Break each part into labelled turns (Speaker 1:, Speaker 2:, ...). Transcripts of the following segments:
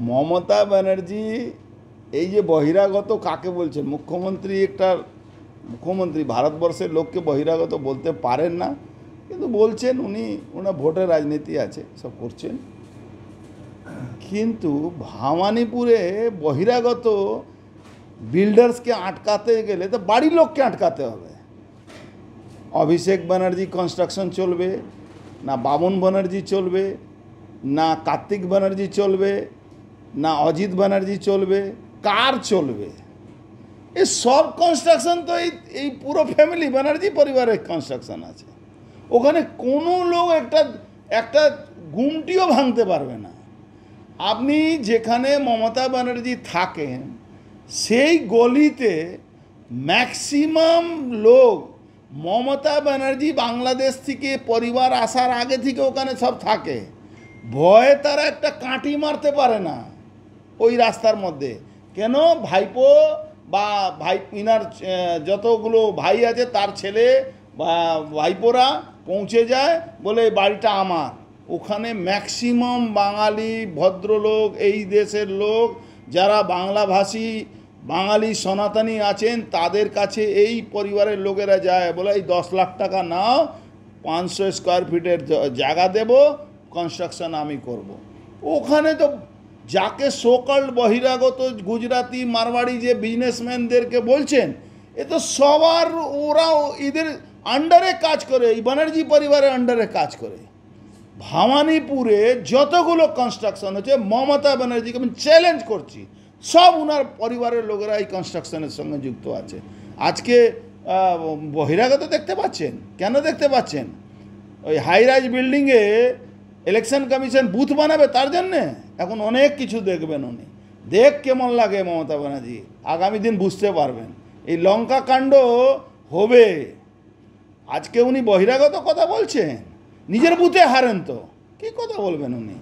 Speaker 1: মমতা ব্যানার্জি এই যে বহিরাগত কাকে বলছেন, মুখ্যমন্ত্রী ভারতবর্ষের লোককে বহিরাগত বলতে পারেন না, কিন্তু বলছেন। ওনার ভোটের রাজনীতি আছে, সব করছেন। কিন্তু ভবানীপুরে বহিরাগত বিল্ডার্সকে আটকাতে গেলে তো বাড়ির লোককে আটকাতে হবে। অভিষেক ব্যানার্জি কনস্ট্রাকশন চলবে না, বামন ব্যানার্জি চলবে না, কার্তিক ব্যানার্জি চলবে না, অজিত ব্যানার্জি চলবে, কার চলবে? এই সব কনস্ট্রাকশন তো এই পুরো ফ্যামিলি ব্যানার্জি পরিবারের কনস্ট্রাকশন আছে। ওখানে কোনো লোক একটা গুমটিও ভাঙতে পারবে না। আপনি যেখানে মমতা ব্যানার্জি থাকেন সেই গলিতে ম্যাক্সিমাম লোক মমতা ব্যানার্জি বাংলাদেশ থেকে পরিবার আসার আগে থেকে ওখানে সব থাকে। ভয়ে তারা একটা কাঁটি মারতে পারে না ওই রাস্তার মধ্যে। কেন? ভাইপো বা ইনার যতগুলো ভাই আছে তার ছেলে বা ভাইপোরা পৌঁছে যায় বলে এই বাড়িটা আমার। ওখানে ম্যাক্সিমাম বাঙালি ভদ্রলোক, এই দেশের লোক যারা বাংলাভাষী বাঙালি সনাতনী আছেন, তাদের কাছে এই পরিবারের লোকেরা যায় বলে এই 10 লাখ টাকা নাও, 500 স্কোয়ার ফিটের জায়গা দেব, কনস্ট্রাকশন আমি করব। ওখানে তো যাকে সোকল্ড বহিরাগত গুজরাটি মারওয়াড়ি যে বিজনেসম্যানদেরকে বলছেন, এ তো সবার ওরা এদের আন্ডারে কাজ করে, এই ব্যানার্জি পরিবারের আন্ডারে কাজ করে। ভবানীপুরে যতগুলো কনস্ট্রাকশন হচ্ছে মমতা ব্যানার্জিকে আমি চ্যালেঞ্জ করছি, সব ওনার পরিবারের লোকেরা এই কনস্ট্রাকশনের সঙ্গে যুক্ত আছে। আজকে বহিরাগত দেখতে পাচ্ছেন, কেন দেখতে পাচ্ছেন? ওই হাইরাইজ বিল্ডিংয়ে ইলেকশন কমিশন বুথ বানাবে, তার জন্যে এখন অনেক কিছু দেখবেন উনি। কেমন লাগে মমতা ব্যানার্জি, আগামী দিন বুঝতে পারবেন। এই লঙ্কা কাণ্ড হবে। আজকে উনি বহিরাগত কথা বলছেন, নিজের বুথে হারেন তো কী কথা বলবেন উনি?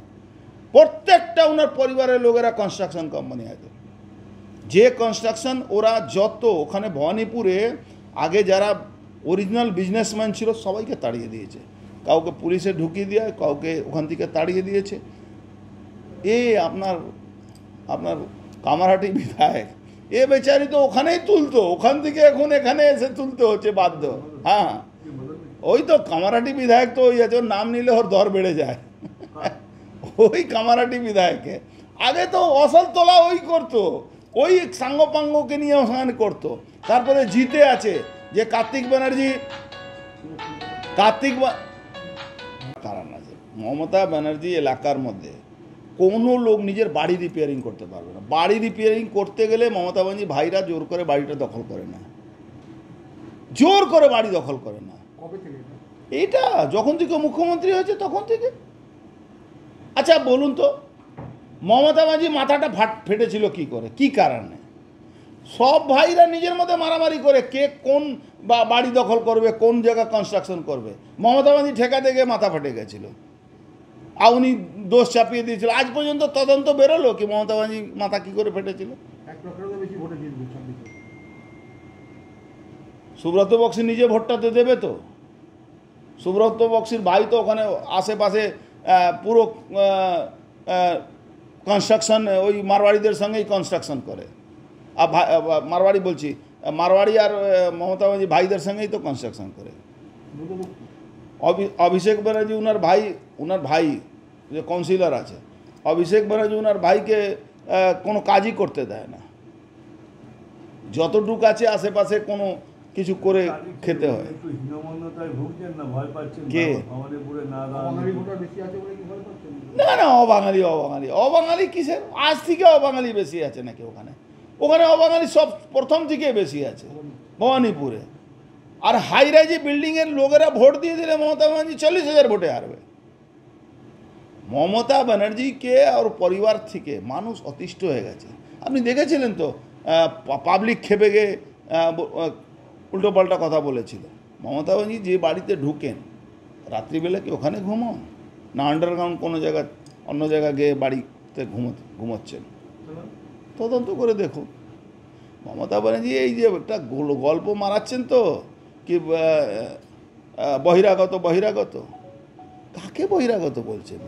Speaker 1: প্রত্যেকটা ওনার পরিবারের লোকেরা কনস্ট্রাকশন কোম্পানি আছে, যে কনস্ট্রাকশন ওরা যত ওখানে ভবানীপুরে আগে যারা অরিজিনাল বিজনেসম্যান ছিল সবাইকে তাড়িয়ে দিয়েছে। কাউকে পুলিশে ঢুকিয়ে দিয়ে, কাউকে ওখান থেকে তাড়িয়ে দিয়েছে। আপনার কামারহাটি বিধায়ক, বেচারি তো ওখানেই তুলতো, ওখান থেকে এখন এখানে এসে তুলতে হচ্ছে বাধ্য। হ্যাঁ, ওই তো কামারহাটি বিধায়ক তো ওই আছে, ওর নাম নিলে ওর দর বেড়ে যায়। ওই কামারহাটি বিধায়কে আগে তো অসল তোলা ওই করতো, ওই সাঙ্গপাঙ্গকে নিয়ে ওখানে করতো। তারপরে জিতে আছে যে কার্তিক ব্যানার্জি, কারণ আছে মমতা ব্যানার্জি এলাকার মধ্যে কোনো লোক নিজের বাড়ি রিপেয়ারিং করতে পারবে না। বাড়ি রিপেয়ারিং করতে গেলে মমতা ব্যানার্জি ভাইরা জোর করে বাড়িটা দখল করে না, জোর করে বাড়ি দখল করে না। এটা যখন থেকে মুখ্যমন্ত্রী হয়েছে তখন থেকে। আচ্ছা বলুন তো, মমতা ব্যানার্জি মাথাটা ফেটেছিল কি করে, কি কারণে? সব ভাইরা নিজের মধ্যে মারামারি করে কে কোন বাড়ি দখল করবে, কোন জায়গা কনস্ট্রাকশন করবে। মমতা ব্যানার্জি ঠেকাতে গিয়ে মাথা ফেটে গেছিল, আর উনি দোষ চাপিয়ে দিয়েছিল। আজ পর্যন্ত তদন্ত বেরোলো কি মমতা ব্যানার্জি মাথা কী করে ফেটেছিল? সুব্রত বক্সি নিজে ভোটটাতে দেবে তো? সুব্রত বক্সির ভাই তো ওখানে আশেপাশে পুরো কনস্ট্রাকশন ওই মারওয়াড়িদের সঙ্গেই কনস্ট্রাকশন করে। আর মারওয়াড়ি বলছি, মারওয়াড়ি আর মমতা ব্যানার্জি ভাইদের সঙ্গেই তো কনস্ট্রাকশন করে। অভিষেক ব্যানার্জি ওনার ভাই যে কাউন্সিলর আছে, অভিষেক ব্যানার্জি ওনার ভাইকে কোনো কাজই করতে দেয় না। যতটুকু আছে আশেপাশে কোনো কিছু করে খেতে হয়। কে? না, অবাঙালি কিসের? আজ থেকে অবাঙালি বেশি আছে নাকি ওখানে? অবাঙালি সব প্রথম থেকে বেশি আছে ভবানীপুরে। আর হাই রাইজে বিল্ডিংয়ের লোকেরা ভোট দিয়ে দিলে মমতা ব্যানার্জি 40,000 ভোটে হারবে। মমতা ব্যানার্জিকে আর পরিবার থেকে মানুষ অতিষ্ঠ হয়ে গেছে। আপনি দেখেছিলেন তো, পাবলিক খেপে গিয়ে উল্টোপাল্টা কথা বলেছিল। মমতা ব্যানার্জি যে বাড়িতে ঢুকেন রাত্রিবেলা কি ওখানে ঘুমন না আন্ডারগ্রাউন্ড কোনো জায়গা অন্য জায়গা গিয়ে বাড়িতে ঘুমোচ্ছেন? তদন্ত করে দেখুন। মমতা ব্যানার্জি এই যে একটা গল্প মারাচ্ছেন তো কি বহিরাগত, কাকে বহিরাগত বলছেন?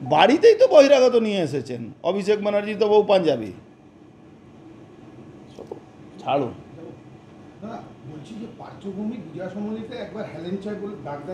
Speaker 1: বাড়িতেই তো বহিরাগত নিয়ে এসেছেন। অভিষেক ব্যানার্জি তো বউ পাঞ্জাবি। ছাড়ুন।
Speaker 2: না বলছি যে পার্থভূমি বিজয় সম্বলিতে একবার হেলেন চাই বলে ডাক দেয়।